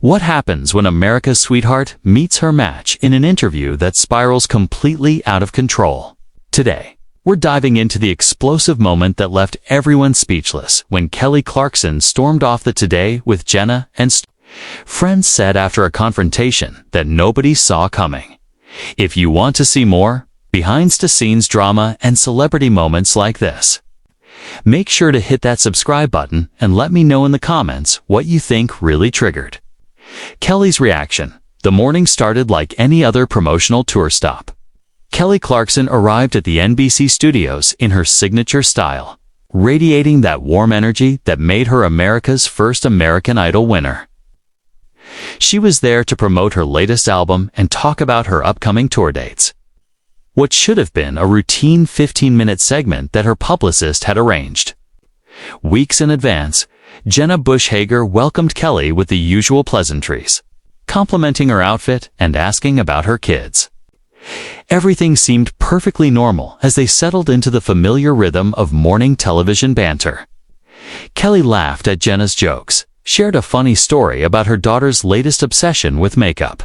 What happens when America's sweetheart meets her match in an interview that spirals completely out of control? Today, we're diving into the explosive moment that left everyone speechless when Kelly Clarkson stormed off the Today with Jenna Friends said after a confrontation that nobody saw coming. If you want to see more behind-the-scenes drama and celebrity moments like this, make sure to hit that subscribe button and let me know in the comments what you think really triggered Kelly's reaction. The morning started like any other promotional tour stop. Kelly Clarkson arrived at the NBC studios in her signature style, radiating that warm energy that made her America's first American Idol winner. She was there to promote her latest album and talk about her upcoming tour dates. What should have been a routine 15-minute segment that her publicist had arranged weeks in advance, Jenna welcomed Kelly with the usual pleasantries, complimenting her outfit and asking about her kids. Everything seemed perfectly normal as they settled into the familiar rhythm of morning television banter. Kelly laughed at Jenna's jokes, shared a funny story about her daughter's latest obsession with makeup,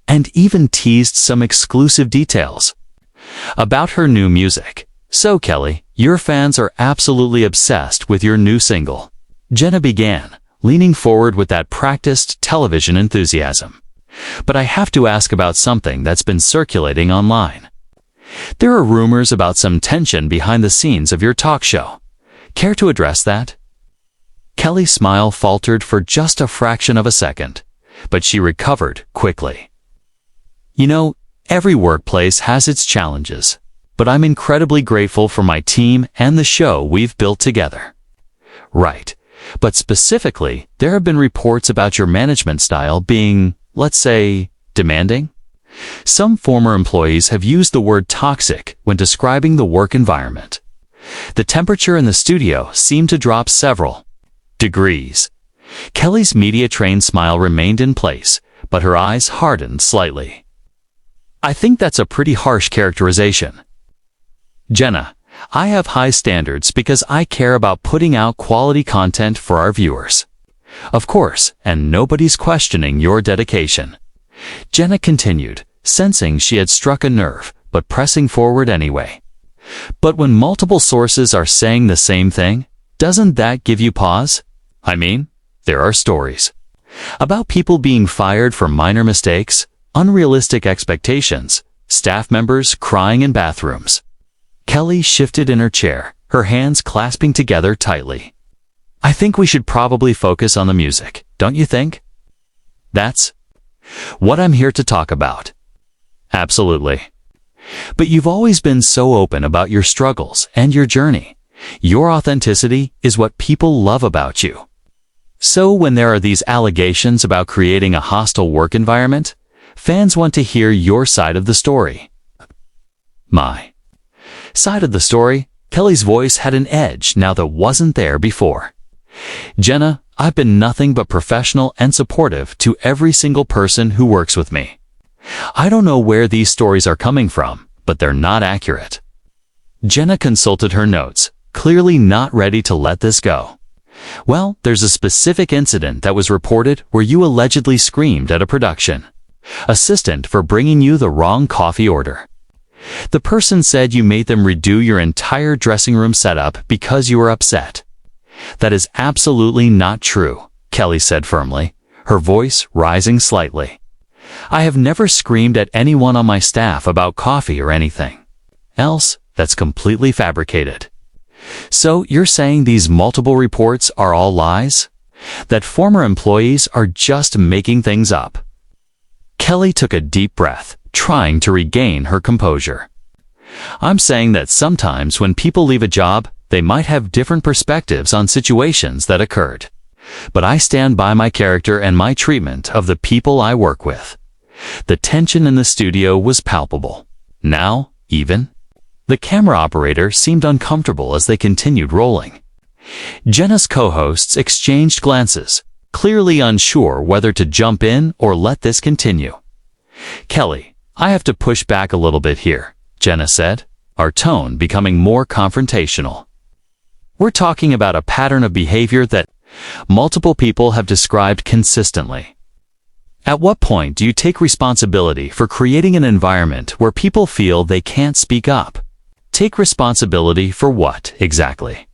and even teased some exclusive details about her new music. "So Kelly, your fans are absolutely obsessed with your new single," Jenna began, leaning forward with that practiced television enthusiasm. "But I have to ask about something that's been circulating online. There are rumors about some tension behind the scenes of your talk show. Care to address that?" Kelly's smile faltered for just a fraction of a second, but she recovered quickly. "You know, every workplace has its challenges, but I'm incredibly grateful for my team and the show we've built together." "Right. But specifically, there have been reports about your management style being, let's say, demanding. Some former employees have used the word toxic when describing the work environment. The temperature in the studio seemed to drop several degrees." Kelly's media-trained smile remained in place, but her eyes hardened slightly. "I think that's a pretty harsh characterization. Jenna, I have high standards because I care about putting out quality content for our viewers. Of course, and nobody's questioning your dedication." Jenna continued, sensing she had struck a nerve, but pressing forward anyway. "But when multiple sources are saying the same thing, doesn't that give you pause? I mean, there are stories about people being fired for minor mistakes, unrealistic expectations, staff members crying in bathrooms." Kelly shifted in her chair, her hands clasping together tightly. "I think we should probably focus on the music, don't you think?" "That's what I'm here to talk about." "Absolutely. But you've always been so open about your struggles and your journey. Your authenticity is what people love about you. So when there are these allegations about creating a hostile work environment, fans want to hear your side of the story." "My side of the story?" Kelly's voice had an edge now that wasn't there before. "Jenna, I've been nothing but professional and supportive to every single person who works with me. I don't know where these stories are coming from, but they're not accurate." Jenna consulted her notes, clearly not ready to let this go. "Well, there's a specific incident that was reported where you allegedly screamed at a production assistant for bringing you the wrong coffee order. The person said you made them redo your entire dressing room setup because you were upset." "That is absolutely not true," Kelly said firmly, her voice rising slightly. "I have never screamed at anyone on my staff about coffee or anything else. That's completely fabricated." "So you're saying these multiple reports are all lies? That former employees are just making things up?" Kelly took a deep breath, trying to regain her composure. "I'm saying that sometimes when people leave a job, they might have different perspectives on situations that occurred. But I stand by my character and my treatment of the people I work with." The tension in the studio was palpable. Now, even the camera operator seemed uncomfortable as they continued rolling. Jenna's co-hosts exchanged glances, clearly unsure whether to jump in or let this continue. "Kelly, I have to push back a little bit here," Jenna said, our tone becoming more confrontational. "We're talking about a pattern of behavior that multiple people have described consistently. At what point do you take responsibility for creating an environment where people feel they can't speak up? Take responsibility for what, exactly?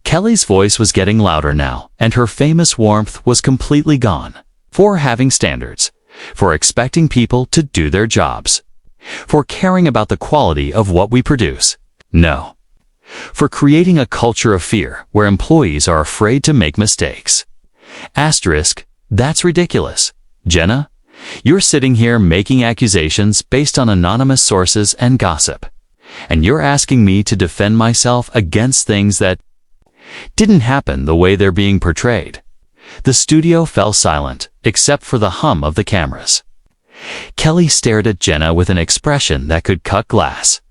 Kelly's voice was getting louder now, and her famous warmth was completely gone. For having standards, for expecting people to do their jobs, for caring about the quality of what we produce. No. For creating a culture of fear where employees are afraid to make mistakes. Asterisk, that's ridiculous. Jenna, you're sitting here making accusations based on anonymous sources and gossip. And you're asking me to defend myself against things that didn't happen the way they're being portrayed. The studio fell silent, except for the hum of the cameras. Kelly stared at Jenna with an expression that could cut glass.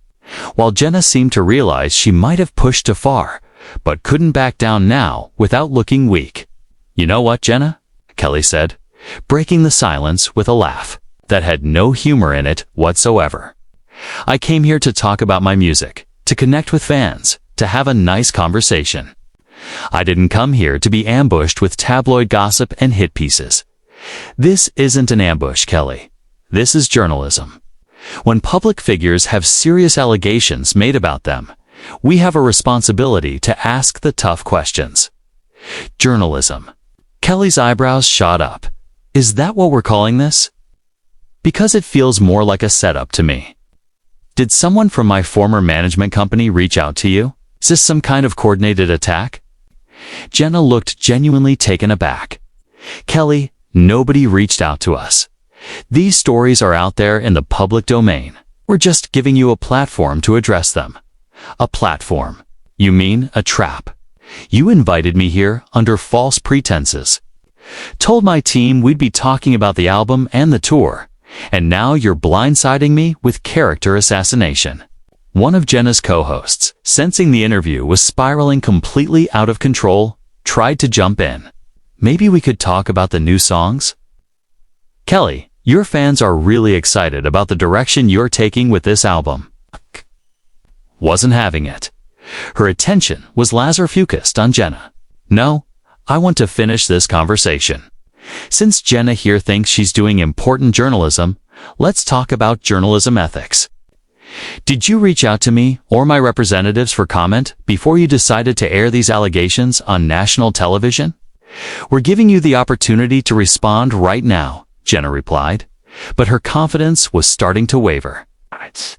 While Jenna seemed to realize she might have pushed too far, but couldn't back down now without looking weak. You know what, Jenna? Kelly said, breaking the silence with a laugh that had no humor in it whatsoever. I came here to talk about my music, to connect with fans, to have a nice conversation. I didn't come here to be ambushed with tabloid gossip and hit pieces. This isn't an ambush, Kelly. This is journalism. When public figures have serious allegations made about them, we have a responsibility to ask the tough questions. Journalism. Kelly's eyebrows shot up. Is that what we're calling this? Because it feels more like a setup to me. Did someone from my former management company reach out to you? Is this some kind of coordinated attack? Jenna looked genuinely taken aback. Kelly, nobody reached out to us. These stories are out there in the public domain. We're just giving you a platform to address them. A platform. You mean a trap. You invited me here under false pretenses. Told my team we'd be talking about the album and the tour, and now you're blindsiding me with character assassination. One of Jenna's co-hosts, sensing the interview was spiraling completely out of control, tried to jump in. Maybe we could talk about the new songs? Kelly, your fans are really excited about the direction you're taking with this album. Wasn't having it. Her attention was laser-focused on Jenna. No, I want to finish this conversation. Since Jenna here thinks she's doing important journalism, let's talk about journalism ethics. Did you reach out to me or my representatives for comment before you decided to air these allegations on national television? We're giving you the opportunity to respond right now, Jenna replied, but her confidence was starting to waver. It's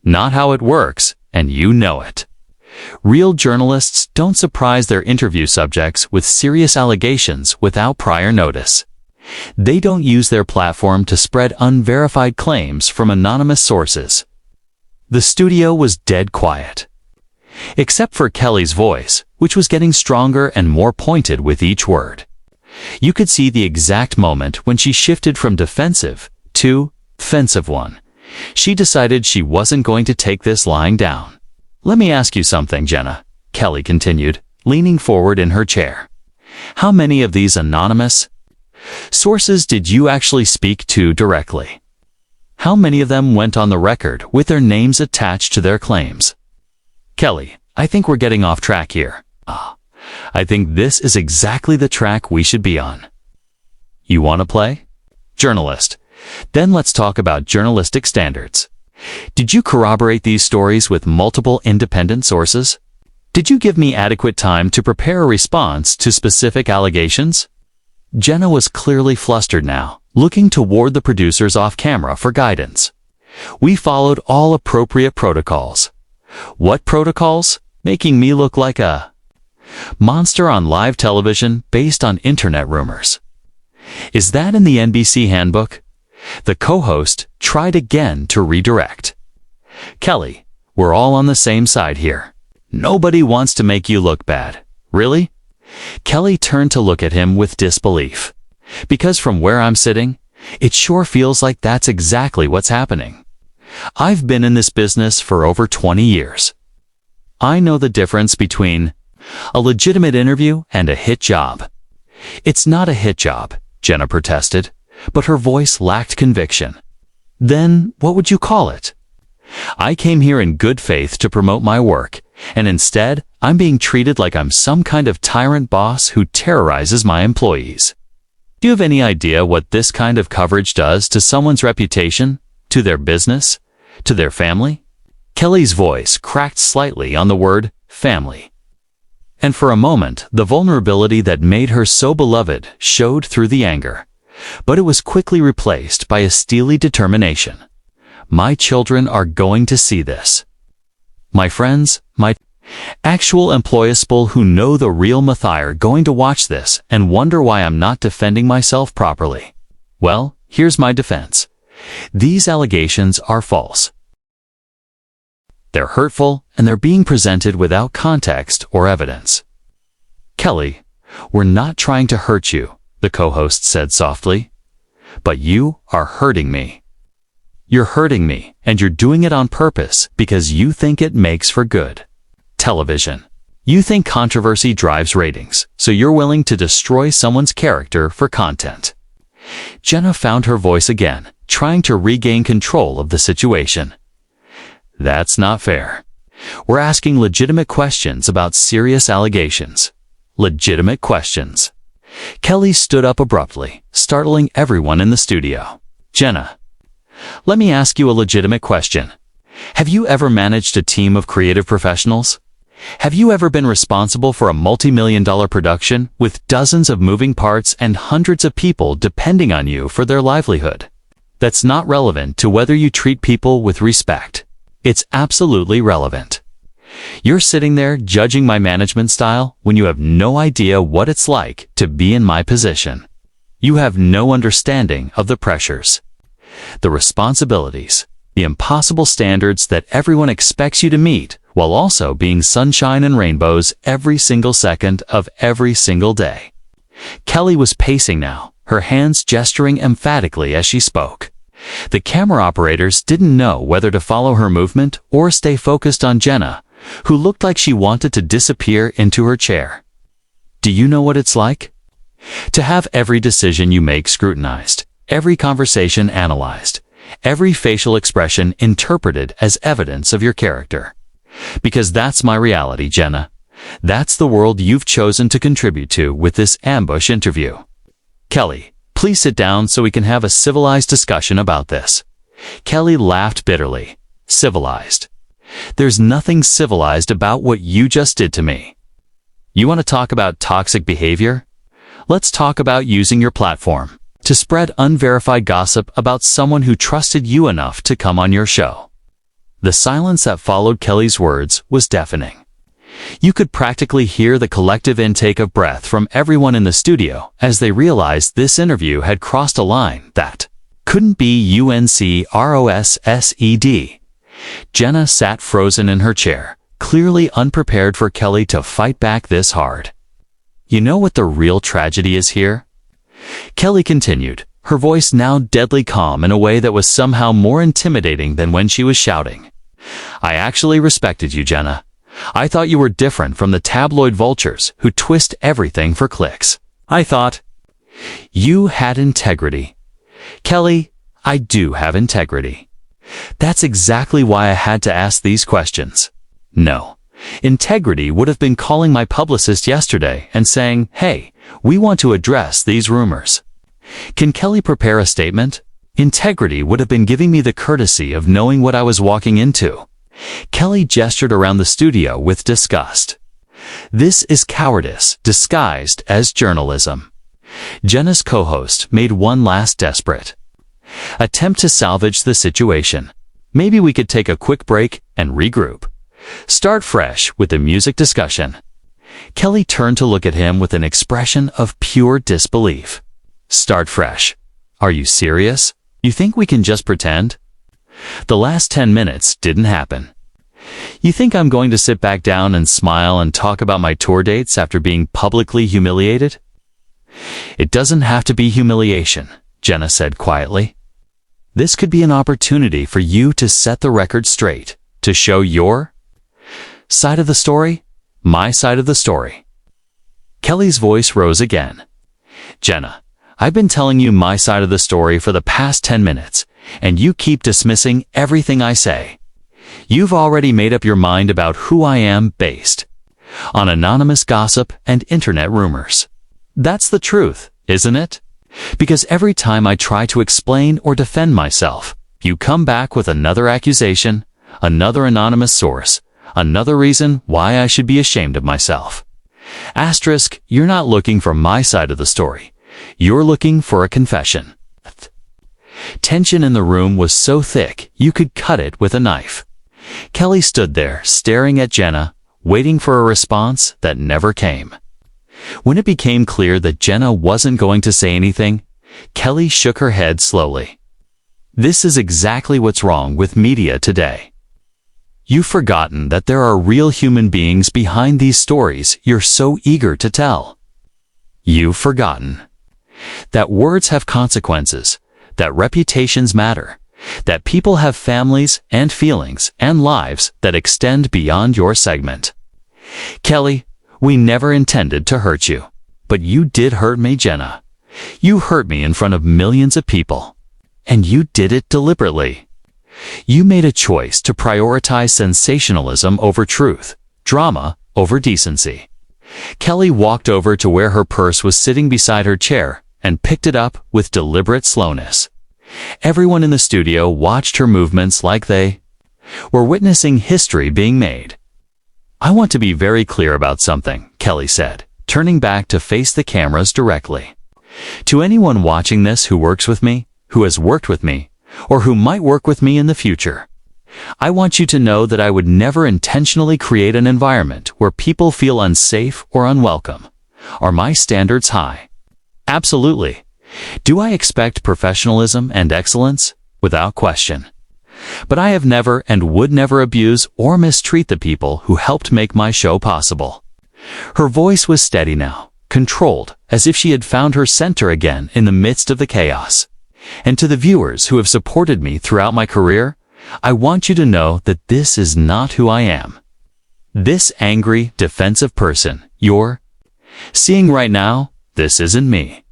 not how it works, and you know it. Real journalists don't surprise their interview subjects with serious allegations without prior notice. They don't use their platform to spread unverified claims from anonymous sources. The studio was dead quiet. Except for Kelly's voice, which was getting stronger and more pointed with each word. You could see the exact moment when she shifted from defensive to offensive one. She decided she wasn't going to take this lying down. Let me ask you something, Jenna, Kelly continued, leaning forward in her chair. How many of these anonymous sources did you actually speak to directly? How many of them went on the record with their names attached to their claims? Kelly, I think we're getting off track here. I think this is exactly the track we should be on. You want to play? Journalist. Then let's talk about journalistic standards. Did you corroborate these stories with multiple independent sources? Did you give me adequate time to prepare a response to specific allegations? Jenna was clearly flustered now, looking toward the producers off camera for guidance. We followed all appropriate protocols. What protocols? Making me look like a monster on live television based on internet rumors. Is that in the NBC handbook? The co-host tried again to redirect. Kelly, we're all on the same side here. Nobody wants to make you look bad. Really? Kelly turned to look at him with disbelief. Because from where I'm sitting, it sure feels like that's exactly what's happening. I've been in this business for over 20 years. I know the difference between a legitimate interview and a hit job. It's not a hit job, Jenna protested, but her voice lacked conviction. Then what would you call it? I came here in good faith to promote my work, and instead I'm being treated like I'm some kind of tyrant boss who terrorizes my employees. Do you have any idea what this kind of coverage does to someone's reputation, to their business, to their family? Kelly's voice cracked slightly on the word family. And for a moment, the vulnerability that made her so beloved showed through the anger. But it was quickly replaced by a steely determination. My children are going to see this. My friends, my actual employees who know the real Mathai are going to watch this and wonder why I'm not defending myself properly. Well, here's my defense. These allegations are false. They're hurtful, and they're being presented without context or evidence. Kelly, we're not trying to hurt you, the co-host said softly. But you are hurting me. You're hurting me, and you're doing it on purpose because you think it makes for good television. You think controversy drives ratings, so you're willing to destroy someone's character for content. Jenna found her voice again, trying to regain control of the situation. That's not fair. We're asking legitimate questions about serious allegations. Legitimate questions. Kelly stood up abruptly, startling everyone in the studio. Jenna, let me ask you a legitimate question. Have you ever managed a team of creative professionals? Have you ever been responsible for a multi-million-dollar production with dozens of moving parts and hundreds of people depending on you for their livelihood? That's not relevant to whether you treat people with respect. It's absolutely relevant. You're sitting there judging my management style when you have no idea what it's like to be in my position. You have no understanding of the pressures, the responsibilities, the impossible standards that everyone expects you to meet while also being sunshine and rainbows every single second of every single day. Kelly was pacing now, her hands gesturing emphatically as she spoke. The camera operators didn't know whether to follow her movement or stay focused on Jenna, who looked like she wanted to disappear into her chair. Do you know what it's like? To have every decision you make scrutinized, every conversation analyzed, every facial expression interpreted as evidence of your character. Because that's my reality, Jenna. That's the world you've chosen to contribute to with this ambush interview. Kelly, please sit down so we can have a civilized discussion about this. Kelly laughed bitterly. Civilized. There's nothing civilized about what you just did to me. You want to talk about toxic behavior? Let's talk about using your platform to spread unverified gossip about someone who trusted you enough to come on your show. The silence that followed Kelly's words was deafening. You could practically hear the collective intake of breath from everyone in the studio as they realized this interview had crossed a line that couldn't be UNCROSSED. Jenna sat frozen in her chair, clearly unprepared for Kelly to fight back this hard. You know what the real tragedy is here? Kelly continued, her voice now deadly calm in a way that was somehow more intimidating than when she was shouting. I actually respected you, Jenna. I thought you were different from the tabloid vultures who twist everything for clicks. I thought you had integrity. Kelly, I do have integrity. That's exactly why I had to ask these questions. No. Integrity would have been calling my publicist yesterday and saying, hey, we want to address these rumors. Can Kelly prepare a statement? Integrity would have been giving me the courtesy of knowing what I was walking into. Kelly gestured around the studio with disgust. This is cowardice disguised as journalism. Jenna's co-host made one last desperate attempt to salvage the situation. Maybe we could take a quick break and regroup. Start fresh with the music discussion. Kelly turned to look at him with an expression of pure disbelief. Start fresh. Are you serious? You think we can just pretend? The last 10 minutes didn't happen. You think I'm going to sit back down and smile and talk about my tour dates after being publicly humiliated? It doesn't have to be humiliation, Jenna said quietly. This could be an opportunity for you to set the record straight, to show your side of the story, my side of the story. Kelly's voice rose again. Jenna, I've been telling you my side of the story for the past 10 minutes, and you keep dismissing everything I say. You've already made up your mind about who I am based on anonymous gossip and internet rumors. That's the truth, isn't it? Because every time I try to explain or defend myself, you come back with another accusation, another anonymous source, another reason why I should be ashamed of myself. Asterisk, you're not looking for my side of the story. You're looking for a confession. Tension in the room was so thick you could cut it with a knife. Kelly stood there staring at Jenna, waiting for a response that never came. When it became clear that Jenna wasn't going to say anything, Kelly shook her head slowly. This is exactly what's wrong with media today. You've forgotten that there are real human beings behind these stories you're so eager to tell. You've forgotten that words have consequences, that reputations matter, that people have families and feelings and lives that extend beyond your segment. Kelly, we never intended to hurt you, but you did hurt me, Jenna. You hurt me in front of millions of people, and you did it deliberately. You made a choice to prioritize sensationalism over truth, drama over decency. Kelly walked over to where her purse was sitting beside her chair and picked it up with deliberate slowness. Everyone in the studio watched her movements like they were witnessing history being made. I want to be very clear about something, Kelly said, turning back to face the cameras directly. To anyone watching this who works with me, who has worked with me, or who might work with me in the future, I want you to know that I would never intentionally create an environment where people feel unsafe or unwelcome. Are my standards high? Absolutely. Do I expect professionalism and excellence? Without question. But I have never and would never abuse or mistreat the people who helped make my show possible. Her voice was steady now, controlled, as if she had found her center again in the midst of the chaos. And to the viewers who have supported me throughout my career, I want you to know that this is not who I am. This angry, defensive person you're seeing right now, this isn't me.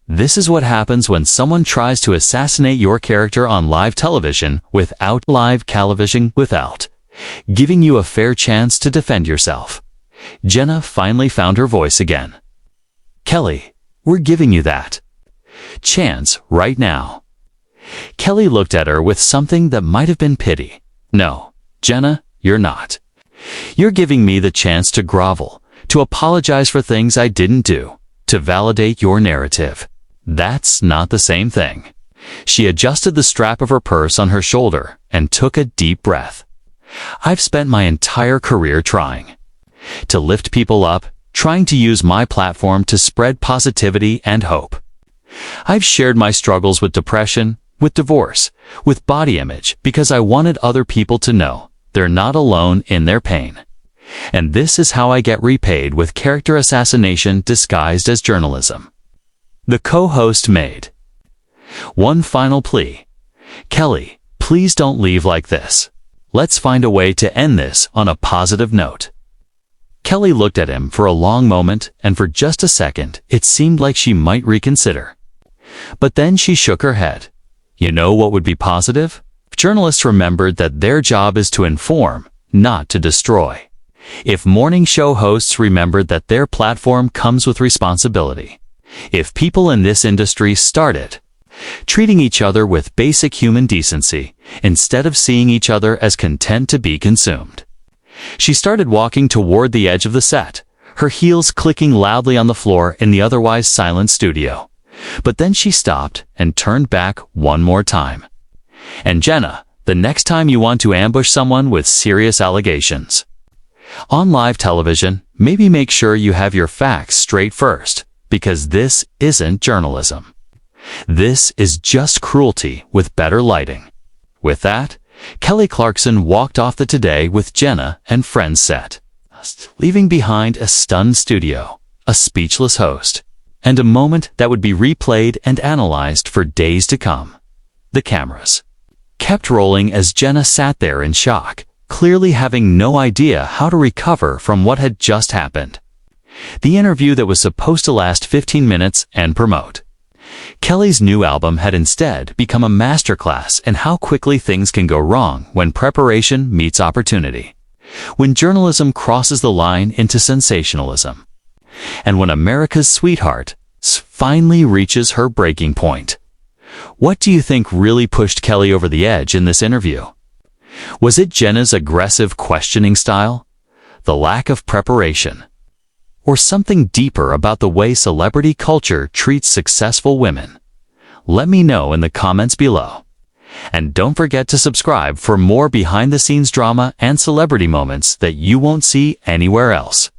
This is what happens when someone tries to assassinate your character on live television without giving you a fair chance to defend yourself. Jenna finally found her voice again. Kelly, we're giving you that chance right now. Kelly looked at her with something that might have been pity. No, Jenna, you're not. You're giving me the chance to grovel, to apologize for things I didn't do, to validate your narrative. That's not the same thing. She adjusted the strap of her purse on her shoulder and took a deep breath. I've spent my entire career trying to lift people up, trying to use my platform to spread positivity and hope. I've shared my struggles with depression, with divorce, with body image because I wanted other people to know they're not alone in their pain. And this is how I get repaid with character assassination disguised as journalism. The co-host made one final plea. Kelly, please don't leave like this. Let's find a way to end this on a positive note. Kelly looked at him for a long moment, and for just a second, it seemed like she might reconsider. But then she shook her head. You know what would be positive? If journalists remembered that their job is to inform, not to destroy. If morning show hosts remembered that their platform comes with responsibility. If people in this industry started treating each other with basic human decency, instead of seeing each other as content to be consumed. She started walking toward the edge of the set, her heels clicking loudly on the floor in the otherwise silent studio. But then she stopped and turned back one more time. And Jenna, the next time you want to ambush someone with serious allegations on live television, maybe make sure you have your facts straight first, because this isn't journalism. This is just cruelty with better lighting. With that, Kelly Clarkson walked off the Today with Jenna and Friends set, leaving behind a stunned studio, a speechless host, and a moment that would be replayed and analyzed for days to come. The cameras kept rolling as Jenna sat there in shock, clearly having no idea how to recover from what had just happened. The interview that was supposed to last 15 minutes and promote Kelly's new album had instead become a masterclass in how quickly things can go wrong when preparation meets opportunity, when journalism crosses the line into sensationalism, and when America's sweetheart finally reaches her breaking point. What do you think really pushed Kelly over the edge in this interview? Was it Jenna's aggressive questioning style, the lack of preparation, or something deeper about the way celebrity culture treats successful women? Let me know in the comments below. And don't forget to subscribe for more behind-the-scenes drama and celebrity moments that you won't see anywhere else.